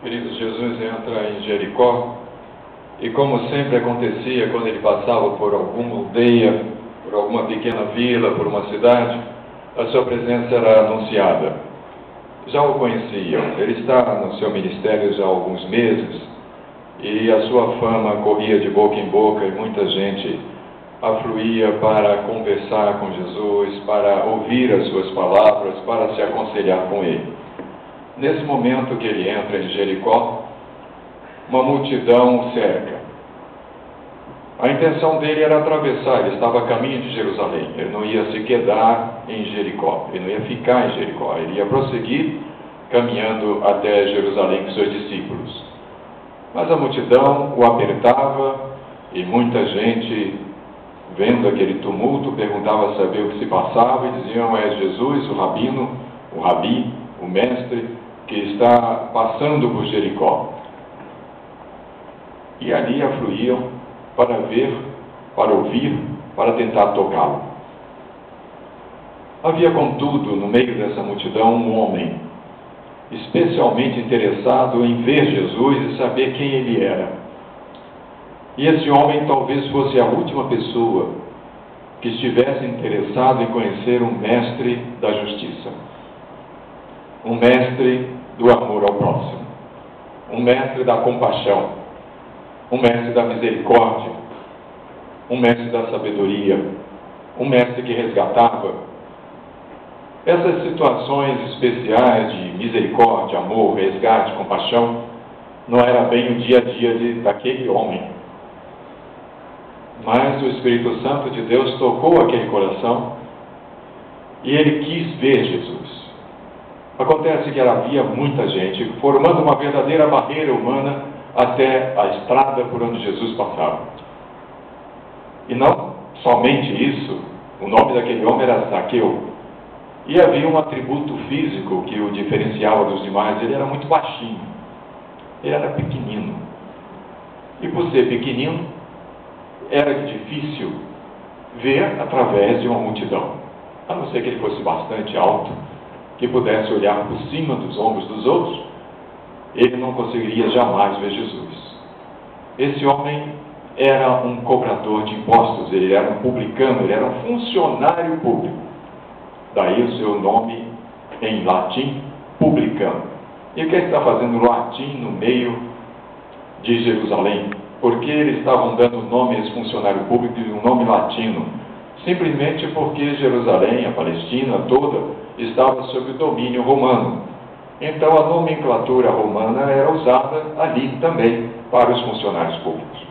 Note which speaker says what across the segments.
Speaker 1: Queridos, Jesus entra em Jericó e, como sempre acontecia quando ele passava por alguma aldeia, por alguma pequena vila, por uma cidade, a sua presença era anunciada. Já o conheciam, ele está no seu ministério já há alguns meses e a sua fama corria de boca em boca e muita gente afluía para conversar com Jesus, para ouvir as suas palavras, para se aconselhar com ele. Nesse momento que ele entra em Jericó, uma multidão o cerca. A intenção dele era atravessar, ele estava a caminho de Jerusalém, ele não ia se quedar em Jericó, ele não ia ficar em Jericó, ele ia prosseguir caminhando até Jerusalém com seus discípulos. Mas a multidão o apertava e muita gente, vendo aquele tumulto, perguntava saber o que se passava e diziam: é Jesus, o rabino, o rabi, o mestre, que está passando por Jericó. E ali afluíam para ver, para ouvir, para tentar tocá-lo. Havia, contudo, no meio dessa multidão, um homem especialmente interessado em ver Jesus e saber quem ele era. E esse homem talvez fosse a última pessoa que estivesse interessado em conhecer um mestre da justiça, um mestre do amor ao próximo, um mestre da compaixão, um mestre da misericórdia, um mestre da sabedoria, um mestre que resgatava. Essas situações especiais de misericórdia, amor, resgate, compaixão, não era bem o dia a dia daquele homem. Mas o Espírito Santo de Deus tocou aquele coração e ele quis ver Jesus. Acontece que havia muita gente, formando uma verdadeira barreira humana até a estrada por onde Jesus passava. E não somente isso, o nome daquele homem era Zaqueu. E havia um atributo físico que o diferenciava dos demais: ele era muito baixinho, ele era pequenino. E por ser pequenino, era difícil ver através de uma multidão, a não ser que ele fosse bastante alto, que pudesse olhar por cima dos ombros dos outros, ele não conseguiria jamais ver Jesus. Esse homem era um cobrador de impostos, ele era um publicano, ele era um funcionário público. Daí o seu nome em latim, publicano. E o que ele está fazendo no latim no meio de Jerusalém? Porque eles estavam dando nome a esse funcionário público de um nome latino? Simplesmente porque Jerusalém, a Palestina toda, estava sob o domínio romano. Então a nomenclatura romana era usada ali também para os funcionários públicos.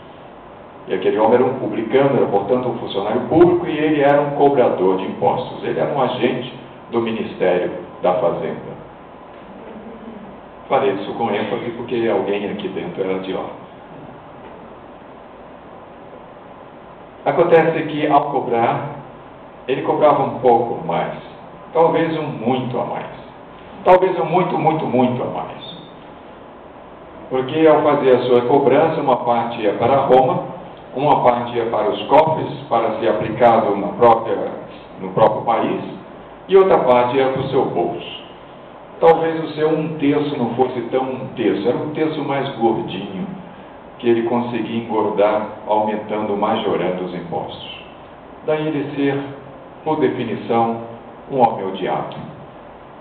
Speaker 1: E aquele homem era um publicano, era portanto um funcionário público, e ele era um cobrador de impostos. Ele era um agente do Ministério da Fazenda. Falei isso com ênfase porque alguém aqui dentro era de lá. Acontece que, ao cobrar, ele cobrava um pouco mais, talvez um muito a mais, talvez um muito a mais. Porque ao fazer a sua cobrança, uma parte ia para Roma, uma parte ia para os cofres, para ser aplicado no próprio país, e outra parte ia para o seu bolso. Talvez o seu 1/3 não fosse tão 1/3, era 1/3 mais gordinho, que ele conseguia engordar, aumentando, majorando os impostos. Daí ele ser, por definição, um homem odiado.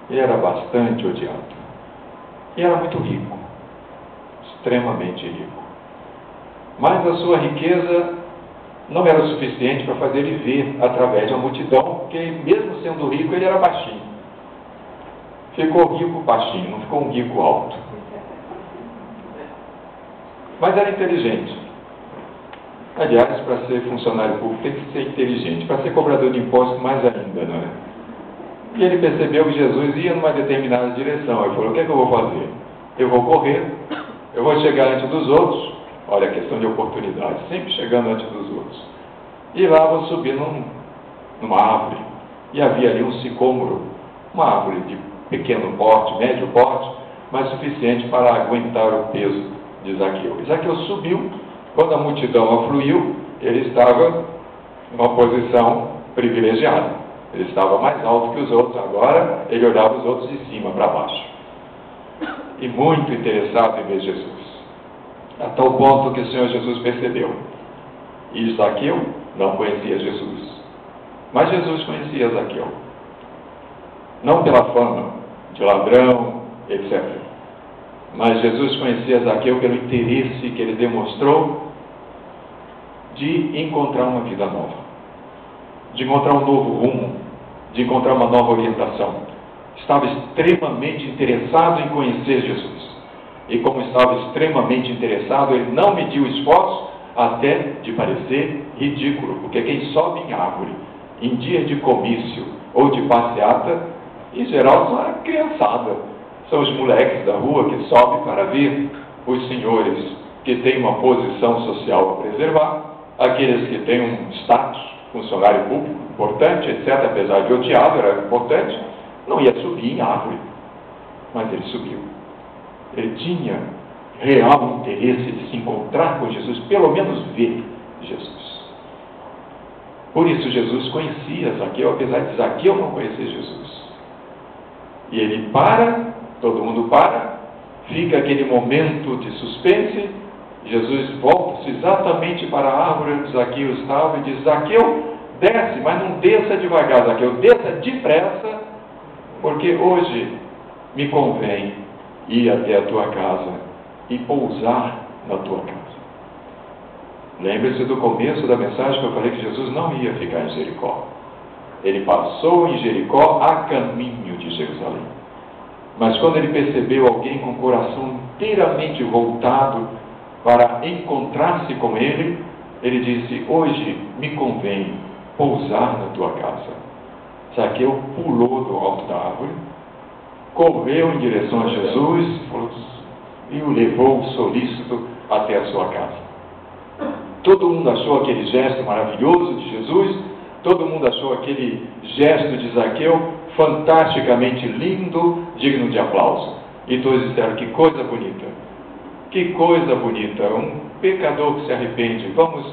Speaker 1: Ele era bastante odiado. E era muito rico, extremamente rico. Mas a sua riqueza não era suficiente para fazer ele ver através de uma multidão, porque mesmo sendo rico, ele era baixinho. Ficou rico baixinho, não ficou um rico alto. Mas era inteligente. Aliás, para ser funcionário público tem que ser inteligente. Para ser cobrador de impostos, mais ainda, não é? E ele percebeu que Jesus ia numa determinada direção. Ele falou: o que é que eu vou fazer? Eu vou correr, eu vou chegar antes dos outros. Olha a questão de oportunidade, sempre chegando antes dos outros. E lá vou subir numa árvore. E havia ali um sicômoro, uma árvore de pequeno porte, médio porte, mas suficiente para aguentar o peso de Zaqueu. E Zaqueu subiu. Quando a multidão afluiu, ele estava em uma posição privilegiada. Ele estava mais alto que os outros. Agora ele olhava os outros de cima para baixo. e muito interessado em ver Jesus. A tal ponto que o Senhor Jesus percebeu. E Zaqueu não conhecia Jesus. Mas Jesus conhecia Zaqueu. Não pela fama de ladrão, etc. Mas Jesus conhecia Zaqueu pelo interesse que ele demonstrou de encontrar uma vida nova, de encontrar um novo rumo, de encontrar uma nova orientação. Estava extremamente interessado em conhecer Jesus. E como estava extremamente interessado, ele não mediu esforço até de parecer ridículo, porque quem sobe em árvore em dia de comício ou de passeata, em geral são a criançada, são os moleques da rua que sobem para ver os senhores que têm uma posição social a preservar, aqueles que têm um status, funcionário público importante, etc., apesar de odiado, era importante, não ia subir em árvore, mas ele subiu. Ele tinha real interesse de se encontrar com Jesus, pelo menos ver Jesus. Por isso Jesus conhecia Zaqueu, apesar de Zaqueu não conhecer Jesus. E ele para, todo mundo para, fica aquele momento de suspense, Jesus volta-se exatamente para a árvore onde Zaqueu estava e diz: Zaqueu, desce, mas não desça devagar, Zaqueu, desça depressa, porque hoje me convém ir até a tua casa e pousar na tua casa. Lembre-se do começo da mensagem que eu falei que Jesus não ia ficar em Jericó. Ele passou em Jericó a caminho de Jerusalém. Mas quando ele percebeu alguém com o coração inteiramente voltado para encontrar-se com ele, ele disse: hoje me convém pousar na tua casa. Zaqueu pulou do alto da árvore, correu em direção a Jesus e o levou solícito até a sua casa. Todo mundo achou aquele gesto maravilhoso de Jesus, todo mundo achou aquele gesto de Zaqueu fantasticamente lindo, digno de aplauso. E todos disseram: que coisa bonita, que coisa bonita, um pecador que se arrepende, vamos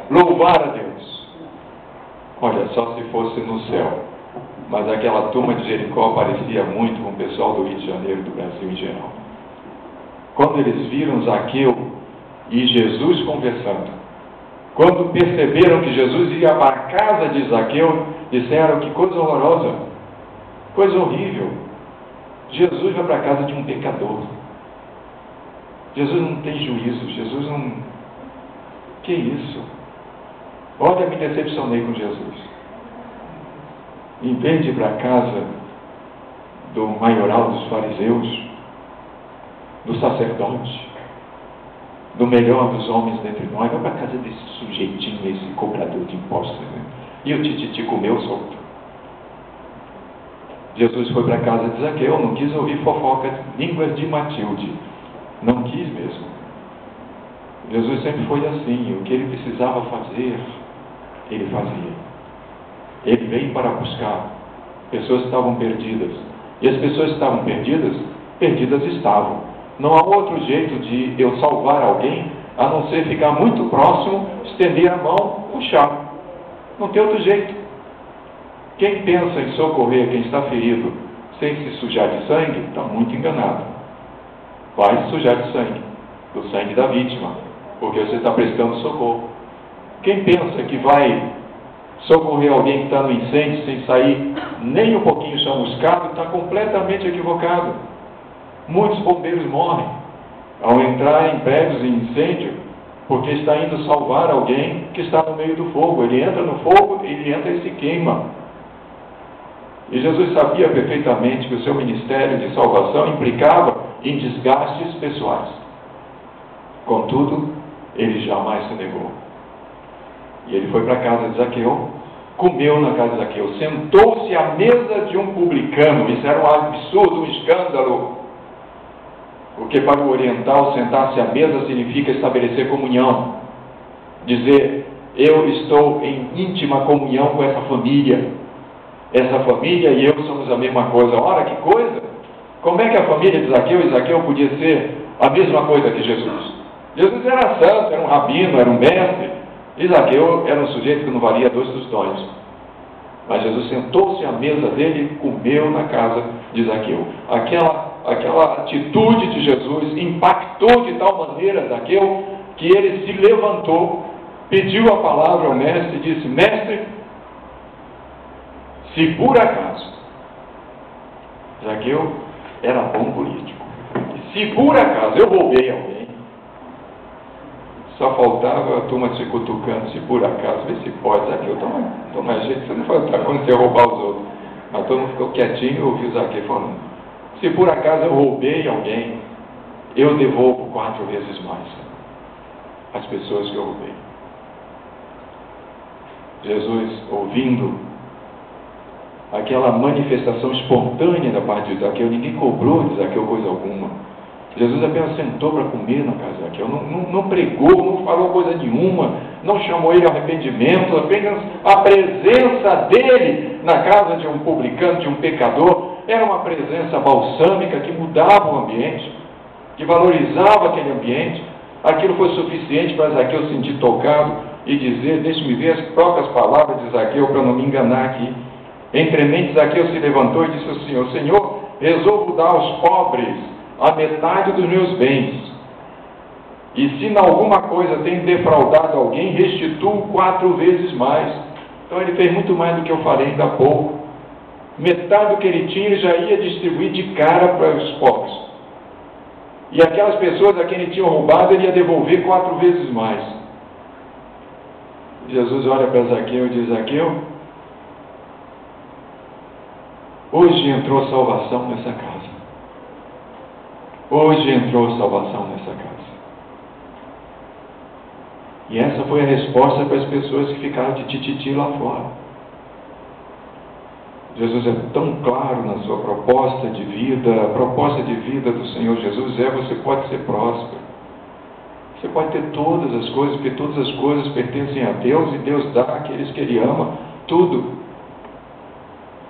Speaker 1: louvar a Deus. Olha, só se fosse no céu. Mas aquela turma de Jericó parecia muito com o pessoal do Rio de Janeiro, do Brasil em geral. Quando eles viram Zaqueu e Jesus conversando, quando perceberam que Jesus ia para a casa de Zaqueu, disseram: que coisa horrorosa, coisa horrível, Jesus vai para a casa de um pecador. Jesus não tem juízo, Jesus não... Que isso? Olha, me decepcionei com Jesus. Em vez de ir para a casa do maioral dos fariseus, do sacerdote, do melhor dos homens dentre nós, vai para a casa desse sujeitinho, esse cobrador de impostos, né? E o tititi comeu solto. Jesus foi para a casa de Zaqueu, não quis ouvir fofoca, línguas de Matilde, não quis mesmo. Jesus sempre foi assim, o que ele precisava fazer, ele fazia. Ele veio para buscar pessoas que estavam perdidas. E as pessoas que estavam perdidas, perdidas estavam. Não há outro jeito de eu salvar alguém, a não ser ficar muito próximo, estender a mão, puxar. Não tem outro jeito. Quem pensa em socorrer quem está ferido sem se sujar de sangue, está muito enganado. Vai se sujar de sangue, do sangue da vítima, porque você está prestando socorro. Quem pensa que vai socorrer alguém que está no incêndio sem sair nem um pouquinho chamuscado, está completamente equivocado. Muitos bombeiros morrem ao entrar em prédios em incêndio, porque está indo salvar alguém que está no meio do fogo. Ele entra no fogo, ele entra e se queima. E Jesus sabia perfeitamente que o seu ministério de salvação implicava em desgastes pessoais. Contudo, ele jamais se negou. E ele foi para a casa de Zaqueu, comeu na casa de Zaqueu, sentou-se à mesa de um publicano. Isso era um absurdo, um escândalo. Porque para o oriental, sentar-se à mesa significa estabelecer comunhão. Dizer: eu estou em íntima comunhão com essa família. Essa família e eu somos a mesma coisa. Ora, que coisa! Como é que a família de Zaqueu e Zaqueu podia ser a mesma coisa que Jesus? Jesus era santo, era um rabino, era um mestre. E Zaqueu era um sujeito que não valia 2 tostões. Mas Jesus sentou-se à mesa dele e comeu na casa de Zaqueu. Aquela aquela atitude de Jesus impactou de tal maneira Zaqueu, que ele se levantou, pediu a palavra ao mestre e disse: mestre, se por acaso, Zaqueu era bom político, se por acaso eu roubei alguém, só faltava a turma se cutucando, se por acaso, vê se pode, Zaqueu, toma jeito, você não vai estar quando você roubar os outros. A turma ficou quietinho e ouviu Zaqueu falando: se por acaso eu roubei alguém, eu devolvo 4 vezes mais as pessoas que eu roubei. Jesus, ouvindo aquela manifestação espontânea da parte de Zaqueu, ninguém cobrou de Zaqueu coisa alguma. Jesus apenas sentou para comer na casa de Zaqueu, não pregou, não falou coisa nenhuma, não chamou ele ao arrependimento, apenas a presença dele na casa de um publicano, de um pecador, era uma presença balsâmica que mudava o ambiente, que valorizava aquele ambiente. Aquilo foi suficiente para Zaqueu se sentir tocado e dizer: deixe-me ver as próprias palavras de Zaqueu para não me enganar aqui. Entremente Zaqueu se levantou e disse ao Senhor: Senhor, resolvo dar aos pobres a metade dos meus bens, e se em alguma coisa tenho defraudado alguém, restituo 4 vezes mais. Então ele fez muito mais do que eu falei ainda há pouco. Metade do que ele tinha ele já ia distribuir de cara para os pobres, e aquelas pessoas a quem ele tinha roubado ele ia devolver 4 vezes mais. Jesus olha para Zaqueu e diz: Zaqueu, hoje entrou salvação nessa casa. Hoje entrou salvação nessa casa. E essa foi a resposta para as pessoas que ficaram de tititi lá fora. Jesus é tão claro na sua proposta de vida. A proposta de vida do Senhor Jesus é: você pode ser próspero, você pode ter todas as coisas, porque todas as coisas pertencem a Deus, e Deus dá àqueles que Ele ama tudo.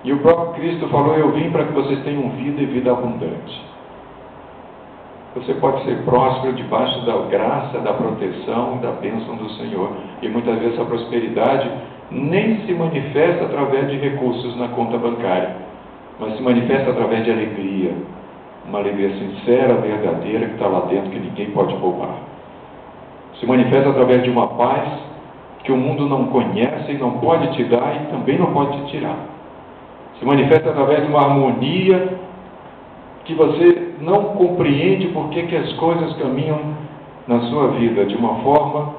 Speaker 1: E o próprio Cristo falou: eu vim para que vocês tenham vida e vida abundante. Você pode ser próspero debaixo da graça, da proteção, da bênção do Senhor. E muitas vezes a prosperidade nem se manifesta através de recursos na conta bancária, mas se manifesta através de alegria. Uma alegria sincera, verdadeira, que está lá dentro, que ninguém pode roubar. Se manifesta através de uma paz que o mundo não conhece e não pode te dar e também não pode te tirar. Se manifesta através de uma harmonia que você não compreende por que as coisas caminham na sua vida de uma forma,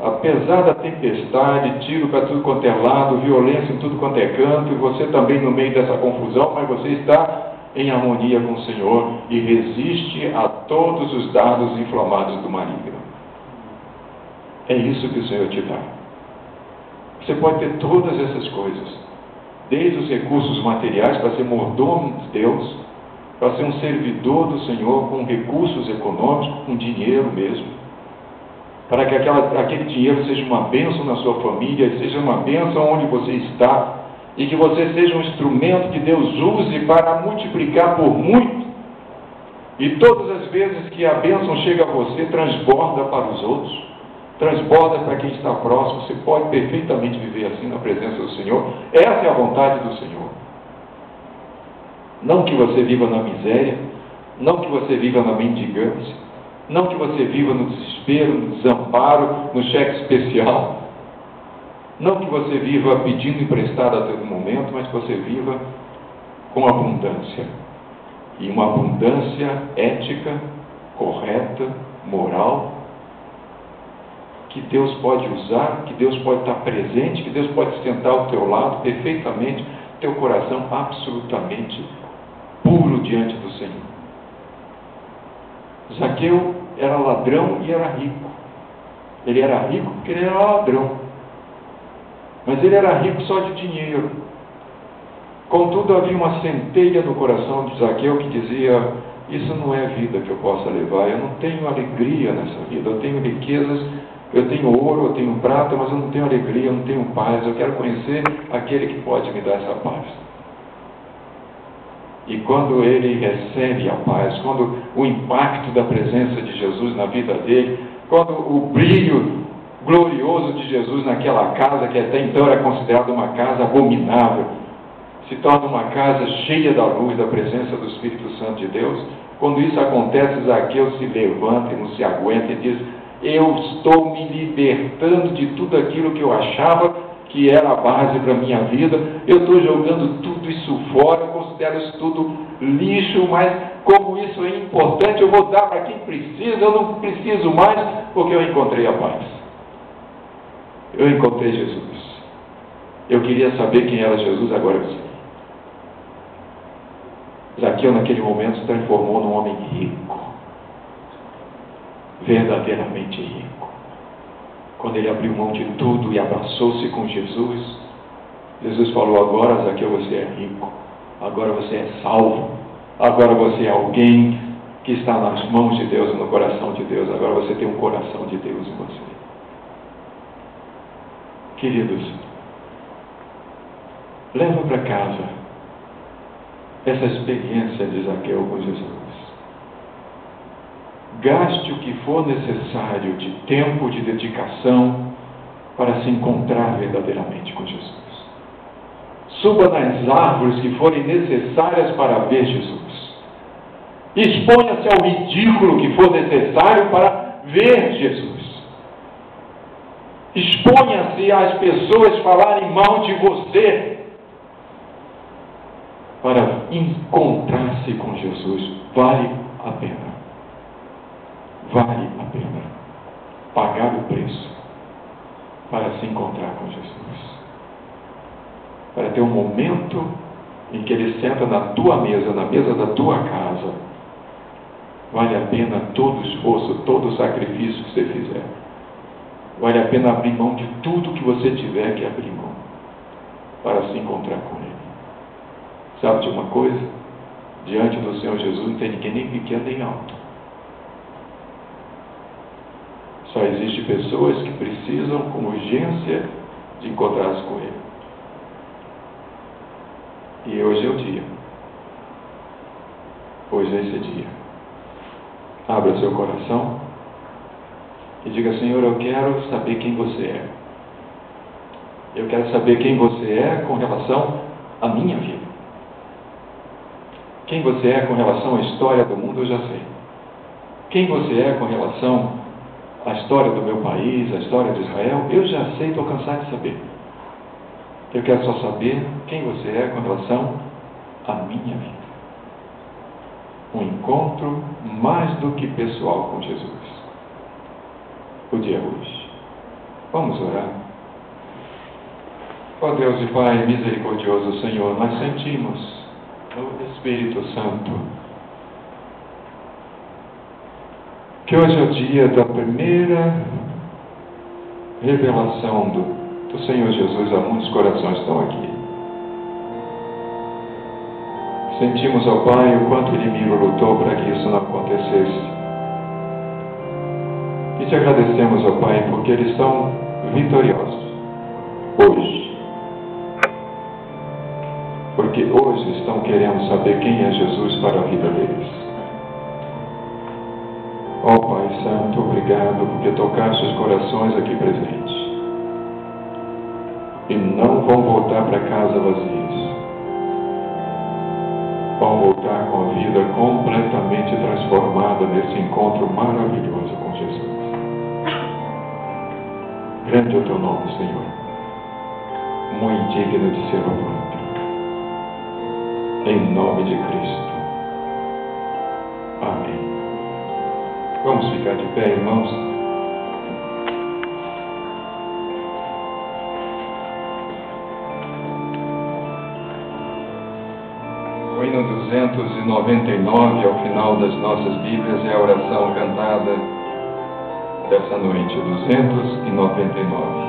Speaker 1: apesar da tempestade, tiro para tudo quanto é lado, violência em tudo quanto é canto, e você também no meio dessa confusão, mas você está em harmonia com o Senhor e resiste a todos os dardos inflamados do maligno. É isso que o Senhor te dá. Você pode ter todas essas coisas, desde os recursos materiais para ser mordomo de Deus, para ser um servidor do Senhor com recursos econômicos, com dinheiro mesmo, para que aquele dinheiro seja uma bênção na sua família, seja uma bênção onde você está, e que você seja um instrumento que Deus use para multiplicar por muito, e todas as vezes que a bênção chega a você, transborda para os outros, transborda para quem está próximo. Você pode perfeitamente viver assim na presença do Senhor. Essa é a vontade do Senhor. Não que você viva na miséria, não que você viva na mendigância, não que você viva no desespero, no desamparo, no cheque especial, não que você viva pedindo emprestado a todo momento, mas que você viva com abundância, e uma abundância ética, correta, moral, que Deus pode usar, que Deus pode estar presente, que Deus pode sentar ao teu lado perfeitamente, teu coração absolutamente puro diante do Senhor. Zaqueu era ladrão e era rico. Ele era rico porque ele era ladrão, mas ele era rico só de dinheiro. Contudo, havia uma centelha no coração de Zaqueu que dizia: isso não é vida que eu possa levar, eu não tenho alegria nessa vida, eu tenho riquezas, eu tenho ouro, eu tenho prata, mas eu não tenho alegria, eu não tenho paz, eu quero conhecer aquele que pode me dar essa paz. E quando ele recebe a paz, quando o impacto da presença de Jesus na vida dele, quando o brilho glorioso de Jesus naquela casa, que até então era considerada uma casa abominável, se torna uma casa cheia da luz, da presença do Espírito Santo de Deus. Quando isso acontece, Zaqueu se levanta e não se aguenta e diz: eu estou me libertando de tudo aquilo que eu achava que era a base para a minha vida, eu estou jogando tudo isso fora, eu considero isso tudo lixo, mas como isso é importante, eu vou dar para quem precisa, eu não preciso mais, porque eu encontrei a paz. Eu encontrei Jesus. Eu queria saber quem era Jesus, agora eu sei. Zaqueu naquele momento se transformou num homem rico, verdadeiramente rico. Quando ele abriu mão de tudo e abraçou-se com Jesus, Jesus falou: agora, Zaqueu, você é rico, agora você é salvo, agora você é alguém que está nas mãos de Deus e no coração de Deus, agora você tem um coração de Deus em você. Queridos, leva para casa essa experiência de Zaqueu com Jesus. Gaste o que for necessário de tempo, de dedicação, para se encontrar verdadeiramente com Jesus. Suba nas árvores que forem necessárias para ver Jesus. Exponha-se ao ridículo que for necessário para ver Jesus. Exponha-se às pessoas falarem mal de você para encontrar-se com Jesus. Vale a pena. Vale a pena pagar o preço para se encontrar com Jesus. Para ter um momento em que Ele senta na tua mesa, na mesa da tua casa. Vale a pena todo o esforço, todo o sacrifício que você fizer. Vale a pena abrir mão de tudo que você tiver que abrir mão para se encontrar com Ele. Sabe de uma coisa? Diante do Senhor Jesus não tem ninguém nem pequeno nem alto. Só existem pessoas que precisam com urgência de encontrar-se com Ele. E hoje é o dia. Hoje é esse dia. Abra seu coração e diga: Senhor, eu quero saber quem você é. Eu quero saber quem você é com relação à minha vida. Quem você é com relação à história do mundo, eu já sei. Quem você é com relação à história do meu país, à história de Israel, eu já sei, estou cansado de saber. Eu quero só saber quem você é com relação à minha vida. Um encontro mais do que pessoal com Jesus. O dia é hoje. Vamos orar. Ó Deus e Pai misericordioso, Senhor, nós sentimos no Espírito Santo que hoje é o dia da primeira revelação do Senhor Jesus a muitos corações que estão aqui. Sentimos, ó Pai, o quanto o inimigo lutou para que isso não acontecesse. E te agradecemos, ó Pai, porque eles estão vitoriosos hoje. Porque hoje estão querendo saber quem é Jesus para a vida deles. Ó Pai Santo, obrigado porque tocaste os corações aqui presentes. E não vão voltar para casa vazios. Vão voltar com a vida completamente transformada nesse encontro maravilhoso com Jesus. Grande é o teu nome, Senhor. Muito digno de ser louvado. Em nome de Cristo. Amém. Vamos ficar de pé, irmãos. O hino 299, ao final das nossas Bíblias, é a oração cantada dessa noite, 299.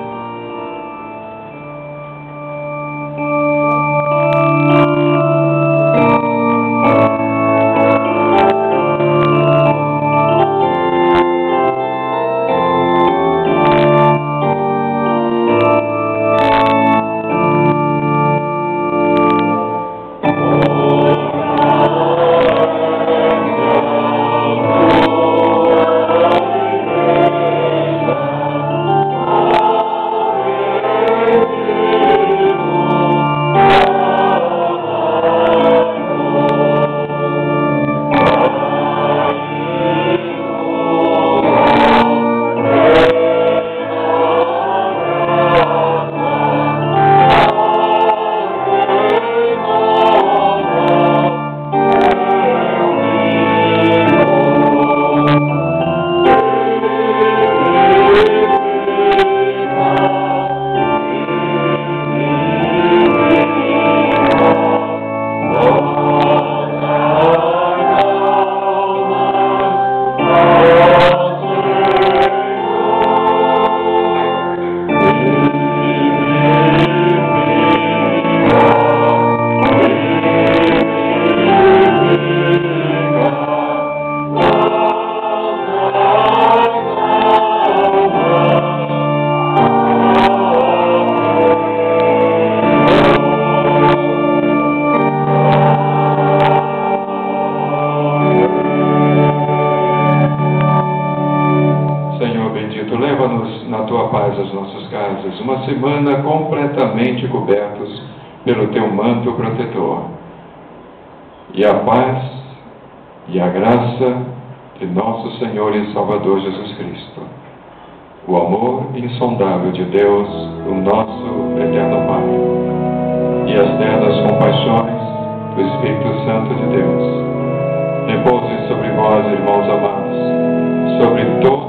Speaker 1: nossas casas, uma semana completamente cobertos pelo teu manto protetor. E a paz e a graça de nosso Senhor e Salvador Jesus Cristo, o amor insondável de Deus, o nosso eterno Pai, e as ternas compaixões do Espírito Santo de Deus, repousem sobre vós, irmãos amados, sobre todos